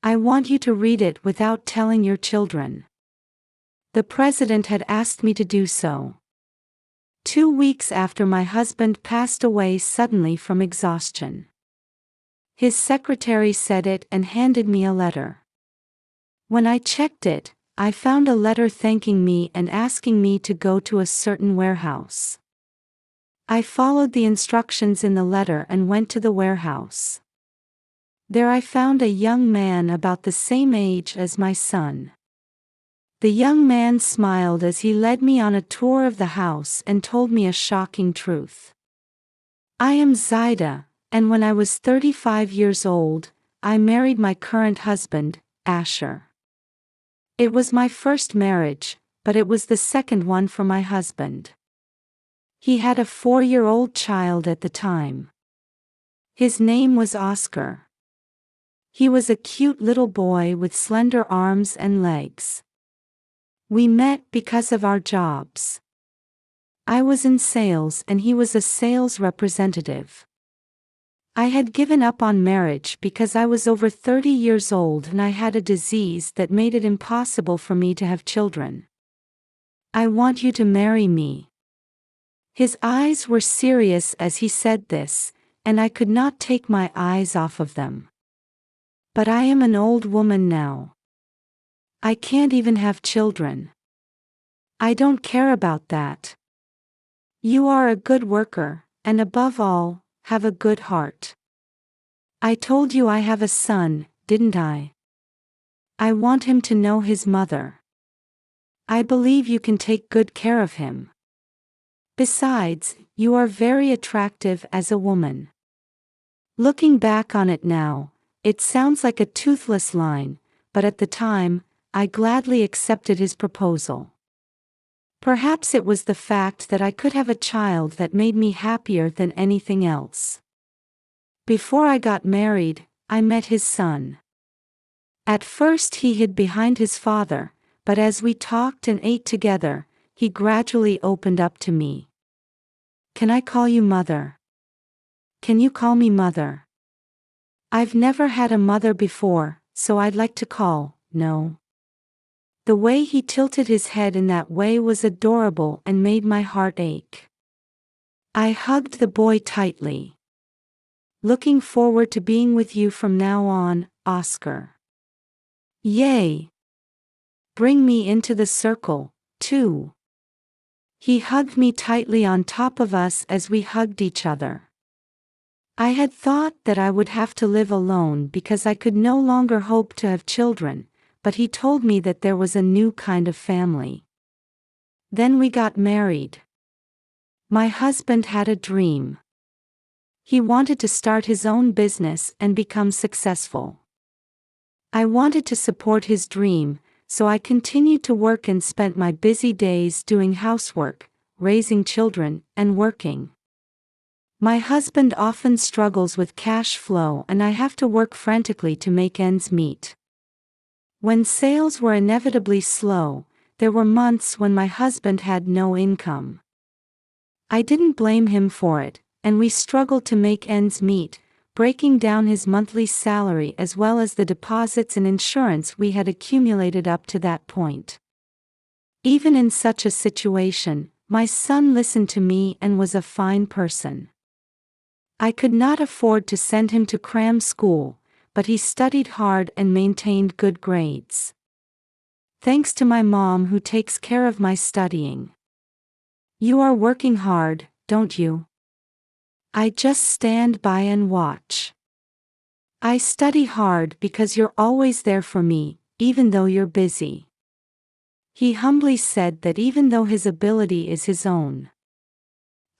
I want you to read it without telling your children. The president had asked me to do so. 2 weeks after my husband passed away suddenly from exhaustion. His secretary said it and handed me a letter. When I checked it, I found a letter thanking me and asking me to go to a certain warehouse. I followed the instructions in the letter and went to the warehouse. There I found a young man about the same age as my son. The young man smiled as he led me on a tour of the house and told me a shocking truth. I am Zaida, and when I was 35 years old, I married my current husband, Asher. It was my first marriage, but it was the second one for my husband. He had a 4-year-old child at the time. His name was Oscar. He was a cute little boy with slender arms and legs. We met because of our jobs. I was in sales and he was a sales representative. I had given up on marriage because I was over 30 years old and I had a disease that made it impossible for me to have children. I want you to marry me. His eyes were serious as he said this, and I could not take my eyes off of them. But I am an old woman now. I can't even have children. I don't care about that. You are a good worker, and above all, have a good heart. I told you I have a son, didn't I? I want him to know his mother. I believe you can take good care of him. Besides, you are very attractive as a woman. Looking back on it now, it sounds like a toothless line, but at the time, I gladly accepted his proposal. Perhaps it was the fact that I could have a child that made me happier than anything else. Before I got married, I met his son. At first he hid behind his father, but as we talked and ate together, he gradually opened up to me. Can I call you mother? Can you call me mother? I've never had a mother before, so I'd like to call, no. The way he tilted his head in that way was adorable and made my heart ache. I hugged the boy tightly. Looking forward to being with you from now on, Oscar. Yay! Bring me into the circle, too. He hugged me tightly on top of us as we hugged each other. I had thought that I would have to live alone because I could no longer hope to have children, but he told me that there was a new kind of family. Then we got married. My husband had a dream. He wanted to start his own business and become successful. I wanted to support his dream, so I continued to work and spent my busy days doing housework, raising children, and working. My husband often struggles with cash flow and I have to work frantically to make ends meet. When sales were inevitably slow, there were months when my husband had no income. I didn't blame him for it, and we struggled to make ends meet, breaking down his monthly salary as well as the deposits and insurance we had accumulated up to that point. Even in such a situation, my son listened to me and was a fine person. I could not afford to send him to cram school, but he studied hard and maintained good grades. Thanks to my mom who takes care of my studying. You are working hard, don't you? I just stand by and watch. I study hard because you're always there for me, even though you're busy. He humbly said that even though his ability is his own.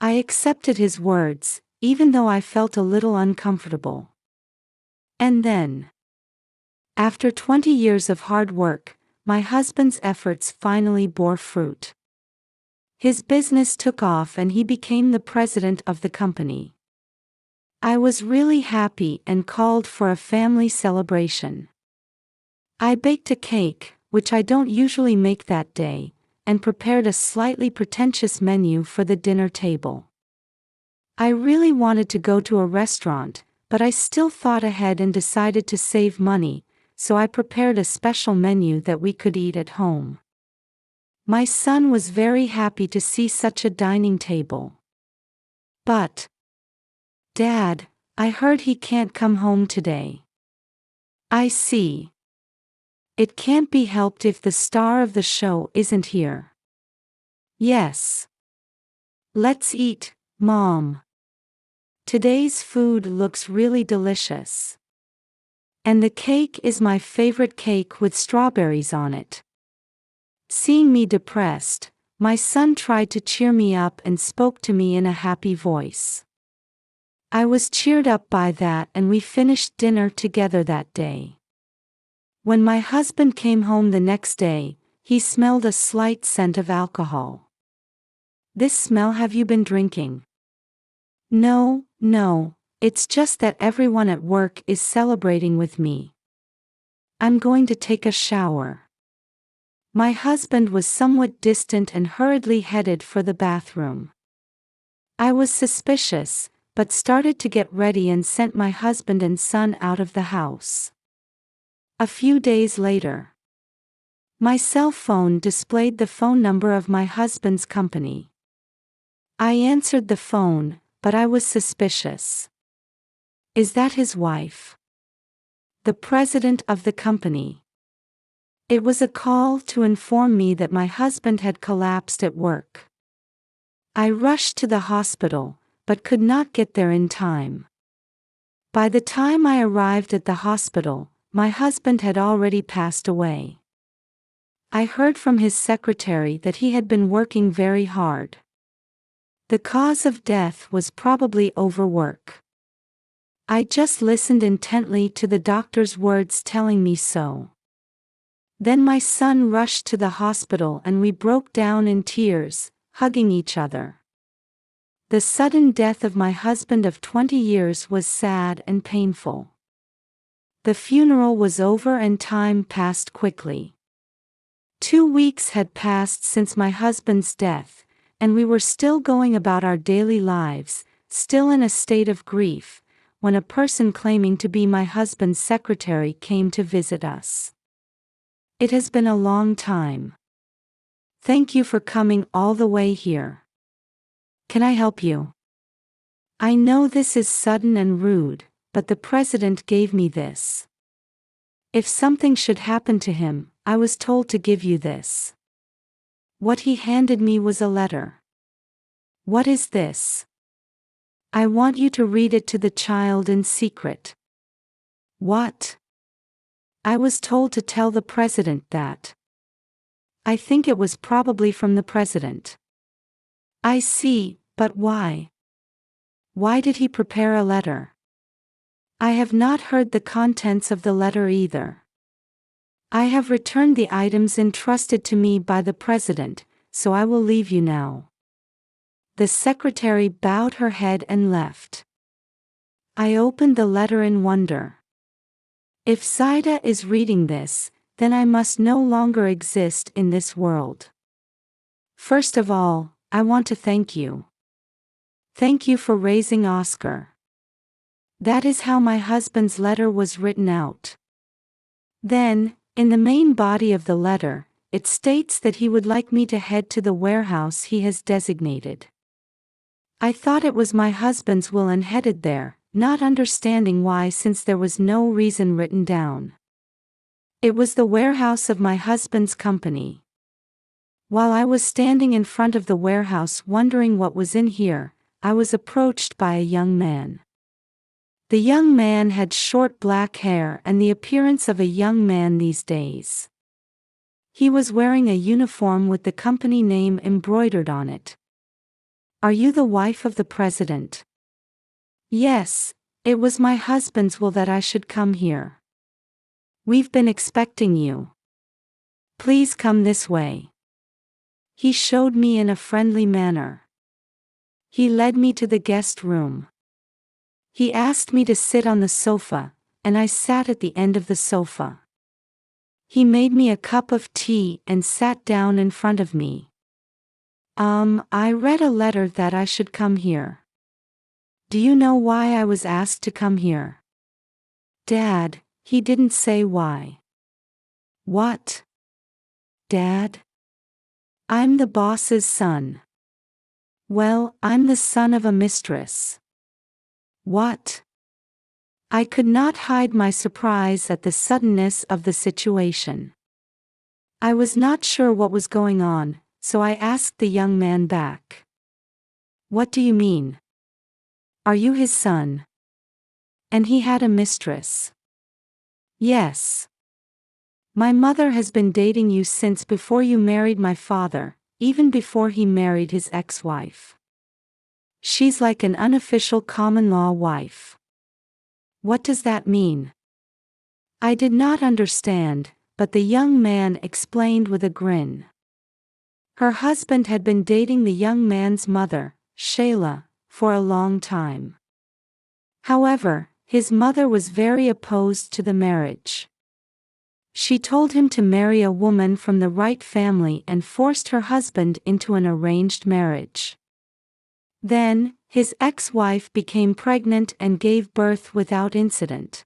I accepted his words, even though I felt a little uncomfortable. And then, after 20 years of hard work, my husband's efforts finally bore fruit. His business took off and he became the president of the company. I was really happy and called for a family celebration. I baked a cake, which I don't usually make that day, and prepared a slightly pretentious menu for the dinner table. I really wanted to go to a restaurant, but I still thought ahead and decided to save money, so I prepared a special menu that we could eat at home. My son was very happy to see such a dining table. But, Dad, I heard he can't come home today. I see. It can't be helped if the star of the show isn't here. Yes. Let's eat, Mom. Today's food looks really delicious. And the cake is my favorite cake with strawberries on it. Seeing me depressed, my son tried to cheer me up and spoke to me in a happy voice. I was cheered up by that, and we finished dinner together that day. When my husband came home the next day, he smelled a slight scent of alcohol. "This smell, have you been drinking?" No, it's just that everyone at work is celebrating with me. I'm going to take a shower. My husband was somewhat distant and hurriedly headed for the bathroom. I was suspicious, but started to get ready and sent my husband and son out of the house. A few days later, my cell phone displayed the phone number of my husband's company. I answered the phone, but I was suspicious. Is that his wife? The president of the company. It was a call to inform me that my husband had collapsed at work. I rushed to the hospital, but could not get there in time. By the time I arrived at the hospital, my husband had already passed away. I heard from his secretary that he had been working very hard. The cause of death was probably overwork. I just listened intently to the doctor's words telling me so. Then my son rushed to the hospital and we broke down in tears, hugging each other. The sudden death of my husband of 20 years was sad and painful. The funeral was over and time passed quickly. 2 weeks had passed since my husband's death, and we were still going about our daily lives, still in a state of grief, when a person claiming to be my husband's secretary came to visit us. It has been a long time. Thank you for coming all the way here. Can I help you? I know this is sudden and rude, but the president gave me this. If something should happen to him, I was told to give you this. What he handed me was a letter. What is this? I want you to read it to the child in secret. What? I was told to tell the president that. I think it was probably from the president. I see, but why? Why did he prepare a letter? I have not heard the contents of the letter either. I have returned the items entrusted to me by the president, so I will leave you now. The secretary bowed her head and left. I opened the letter in wonder. If Zaida is reading this, then I must no longer exist in this world. First of all, I want to thank you. Thank you for raising Oscar. That is how my husband's letter was written out. Then, in the main body of the letter, it states that he would like me to head to the warehouse he has designated. I thought it was my husband's will and headed there, not understanding why since there was no reason written down. It was the warehouse of my husband's company. While I was standing in front of the warehouse wondering what was in here, I was approached by a young man. The young man had short black hair and the appearance of a young man these days. He was wearing a uniform with the company name embroidered on it. Are you the wife of the president? Yes, it was my husband's will that I should come here. We've been expecting you. Please come this way. He showed me in a friendly manner. He led me to the guest room. He asked me to sit on the sofa, and I sat at the end of the sofa. He made me a cup of tea and sat down in front of me. I read a letter that I should come here. Do you know why I was asked to come here? Dad, He didn't say why. What? Dad? I'm the boss's son. Well, I'm the son of a mistress. What? I could not hide my surprise at the suddenness of the situation. I was not sure what was going on, so I asked the young man back. What do you mean? Are you his son? And he had a mistress. Yes. My mother has been dating you since before you married my father, even before he married his ex-wife. She's like an unofficial common-law wife. What does that mean? I did not understand, but the young man explained with a grin. Her husband had been dating the young man's mother, Shayla, for a long time. However, his mother was very opposed to the marriage. She told him to marry a woman from the right family and forced her husband into an arranged marriage. Then, his ex-wife became pregnant and gave birth without incident.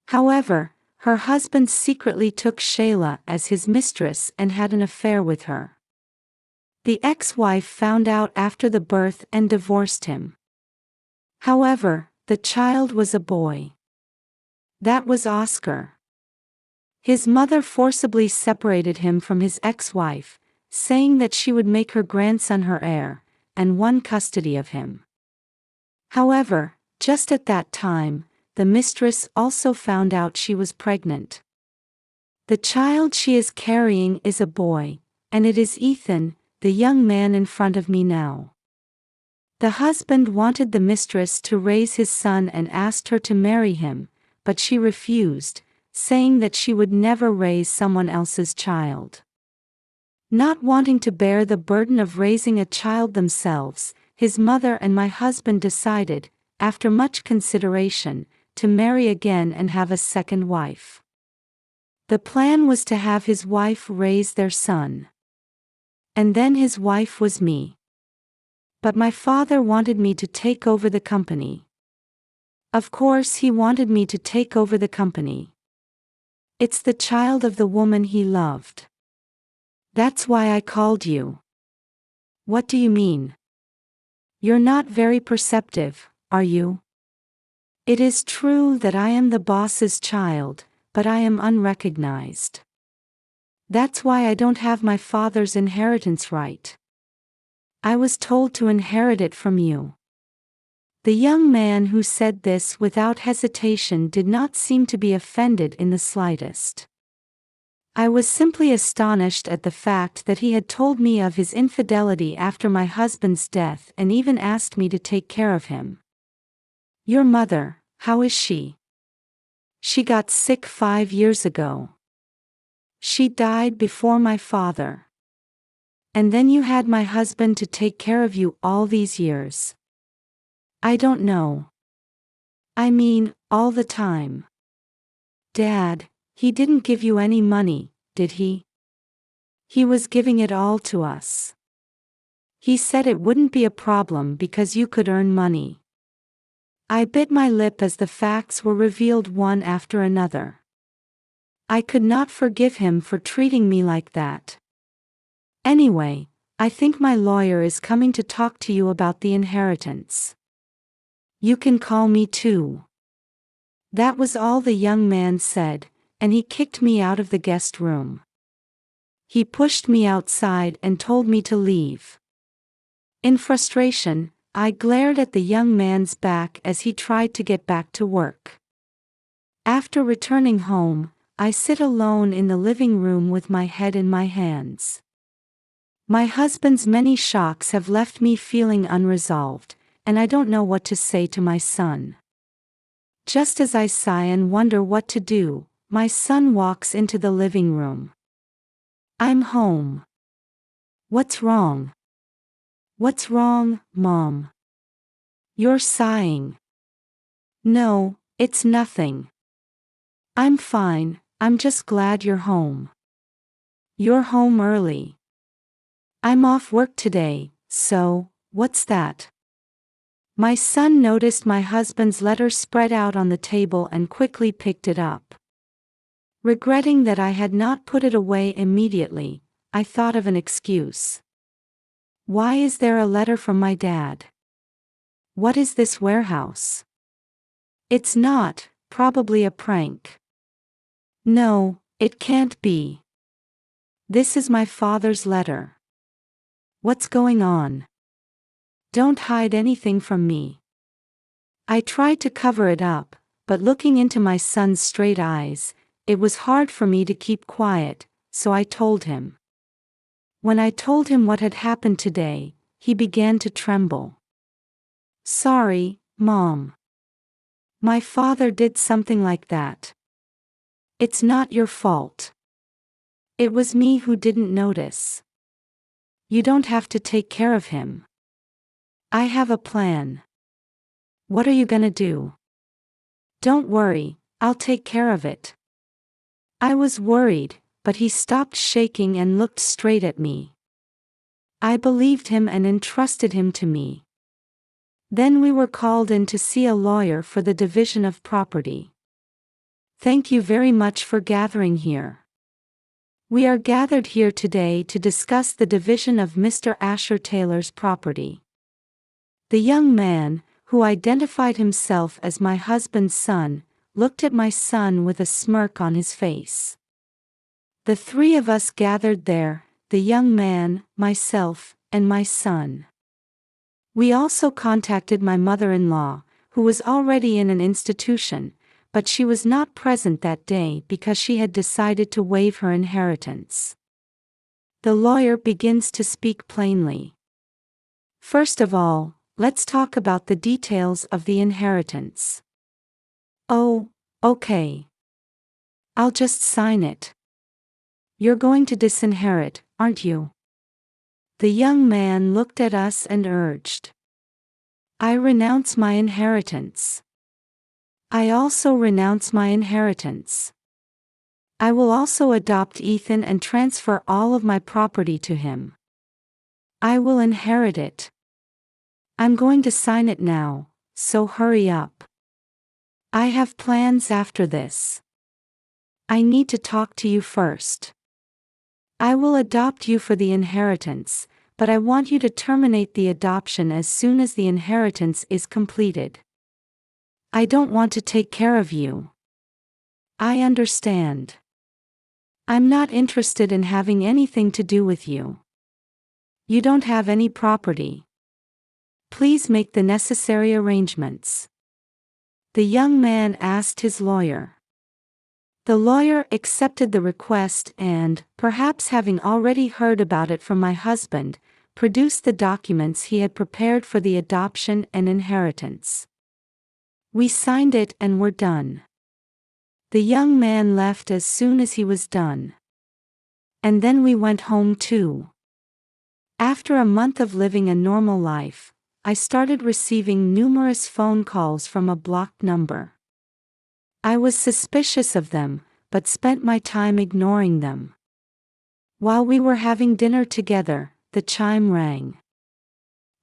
However, her husband secretly took Shayla as his mistress and had an affair with her. The ex-wife found out after the birth and divorced him. However, the child was a boy. That was Oscar. His mother forcibly separated him from his ex-wife, saying that she would make her grandson her heir, and won custody of him. However, just at that time, the mistress also found out she was pregnant. The child she is carrying is a boy, and it is Ethan, the young man in front of me now. The husband wanted the mistress to raise his son and asked her to marry him, but she refused, saying that she would never raise someone else's child. Not wanting to bear the burden of raising a child themselves, his mother and my husband decided, after much consideration, to marry again and have a second wife. The plan was to have his wife raise their son. And then his wife was me. But my father wanted me to take over the company. Of course, he wanted me to take over the company. It's the child of the woman he loved. That's why I called you. What do you mean? You're not very perceptive, are you? It is true that I am the boss's child, but I am unrecognized. That's why I don't have my father's inheritance right. I was told to inherit it from you. The young man who said this without hesitation did not seem to be offended in the slightest. I was simply astonished at the fact that he had told me of his infidelity after my husband's death and even asked me to take care of him. Your mother, how is she? She got sick 5 years ago. She died before my father. And then you had my husband to take care of you all these years. I don't know. I mean, all the time. Dad, he didn't give you any money, did he? He was giving it all to us. He said it wouldn't be a problem because you could earn money. I bit my lip as the facts were revealed one after another. I could not forgive him for treating me like that. Anyway, I think my lawyer is coming to talk to you about the inheritance. You can call me too. That was all the young man said, and he kicked me out of the guest room. He pushed me outside and told me to leave. In frustration, I glared at the young man's back as he tried to get back to work. After returning home, I sit alone in the living room with my head in my hands. My husband's many shocks have left me feeling unresolved, and I don't know what to say to my son. Just as I sigh and wonder what to do, my son walks into the living room. I'm home. What's wrong? What's wrong, Mom? You're sighing. No, it's nothing. I'm fine, I'm just glad you're home. You're home early. I'm off work today, so, what's that? My son noticed my husband's letter spread out on the table and quickly picked it up. Regretting that I had not put it away immediately, I thought of an excuse. Why is there a letter from my dad? What is this warehouse? It's not, probably a prank. No, it can't be. This is my father's letter. What's going on? Don't hide anything from me. I tried to cover it up, but looking into my son's straight eyes, it was hard for me to keep quiet, so I told him. When I told him what had happened today, he began to tremble. Sorry, Mom. My father did something like that. It's not your fault. It was me who didn't notice. You don't have to take care of him. I have a plan. What are you gonna do? Don't worry, I'll take care of it. I was worried, but he stopped shaking and looked straight at me. I believed him and entrusted him to me. Then we were called in to see a lawyer for the division of property. Thank you very much for gathering here. We are gathered here today to discuss the division of Mr. Asher Taylor's property. The young man, who identified himself as my husband's son, looked at my son with a smirk on his face. The three of us gathered there, the young man, myself, and my son. We also contacted my mother-in-law, who was already in an institution, but she was not present that day because she had decided to waive her inheritance. The lawyer begins to speak plainly. First of all, let's talk about the details of the inheritance. Oh, okay. I'll just sign it. You're going to disinherit, aren't you? The young man looked at us and urged. I renounce my inheritance. I also renounce my inheritance. I will also adopt Ethan and transfer all of my property to him. I will inherit it. I'm going to sign it now, so hurry up. I have plans after this. I need to talk to you first. I will adopt you for the inheritance, but I want you to terminate the adoption as soon as the inheritance is completed. I don't want to take care of you. I understand. I'm not interested in having anything to do with you. You don't have any property. Please make the necessary arrangements. The young man asked his lawyer. The lawyer accepted the request and, perhaps having already heard about it from my husband, produced the documents he had prepared for the adoption and inheritance. We signed it and were done. The young man left as soon as he was done. And then we went home too. After a month of living a normal life, I started receiving numerous phone calls from a blocked number. I was suspicious of them, but spent my time ignoring them. While we were having dinner together, the chime rang.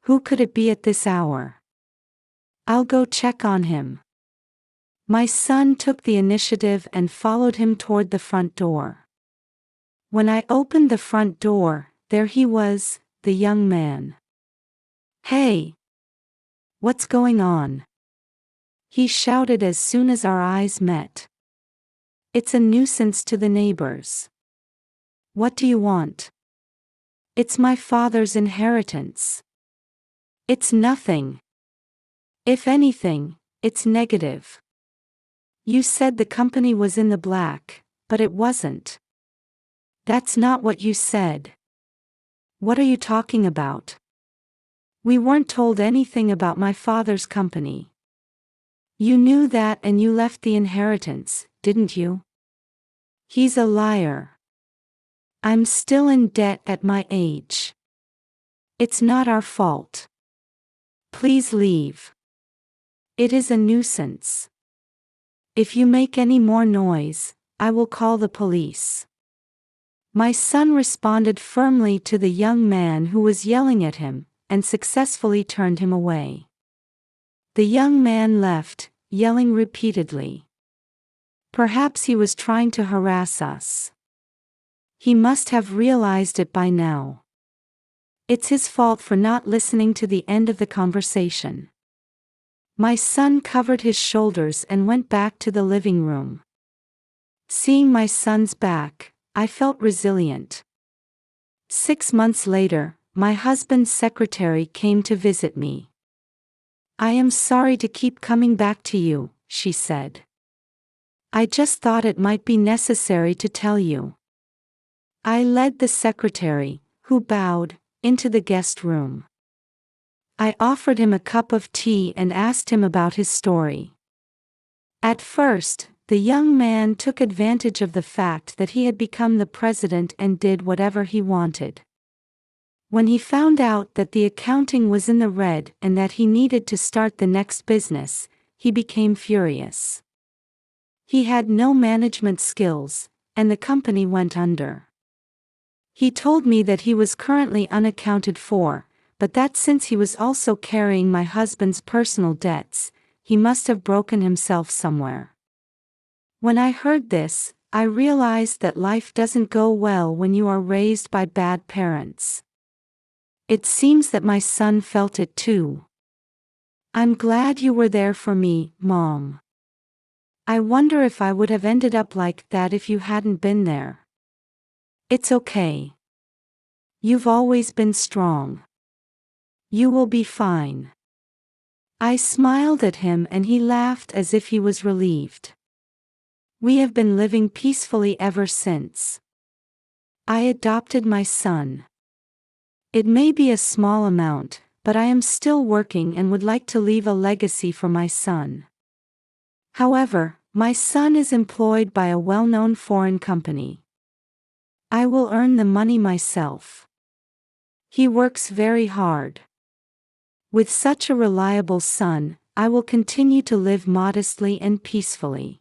Who could it be at this hour? I'll go check on him. My son took the initiative and followed him toward the front door. When I opened the front door, there he was, the young man. Hey! What's going on? He shouted as soon as our eyes met. It's a nuisance to the neighbors. What do you want? It's my father's inheritance. It's nothing. If anything, it's negative. You said the company was in the black, but it wasn't. That's not what you said. What are you talking about? We weren't told anything about my father's company. You knew that and you left the inheritance, didn't you? He's a liar. I'm still in debt at my age. It's not our fault. Please leave. It is a nuisance. If you make any more noise, I will call the police. My son responded firmly to the young man who was yelling at him, and successfully turned him away. The young man left, yelling repeatedly. Perhaps he was trying to harass us. He must have realized it by now. It's his fault for not listening to the end of the conversation. My son covered his shoulders and went back to the living room. Seeing my son's back, I felt resilient. 6 months later, my husband's secretary came to visit me. "I am sorry to keep coming back to you," she said. "I just thought it might be necessary to tell you." I led the secretary, who bowed, into the guest room. I offered him a cup of tea and asked him about his story. At first, the young man took advantage of the fact that he had become the president and did whatever he wanted. When he found out that the accounting was in the red and that he needed to start the next business, he became furious. He had no management skills, and the company went under. He told me that he was currently unaccounted for, but that since he was also carrying my husband's personal debts, he must have broken himself somewhere. When I heard this, I realized that life doesn't go well when you are raised by bad parents. It seems that my son felt it too. "I'm glad you were there for me, Mom. I wonder if I would have ended up like that if you hadn't been there." "It's okay. You've always been strong. You will be fine." I smiled at him and he laughed as if he was relieved. We have been living peacefully ever since. I adopted my son. It may be a small amount, but I am still working and would like to leave a legacy for my son. However, my son is employed by a well-known foreign company. I will earn the money myself. He works very hard. With such a reliable son, I will continue to live modestly and peacefully.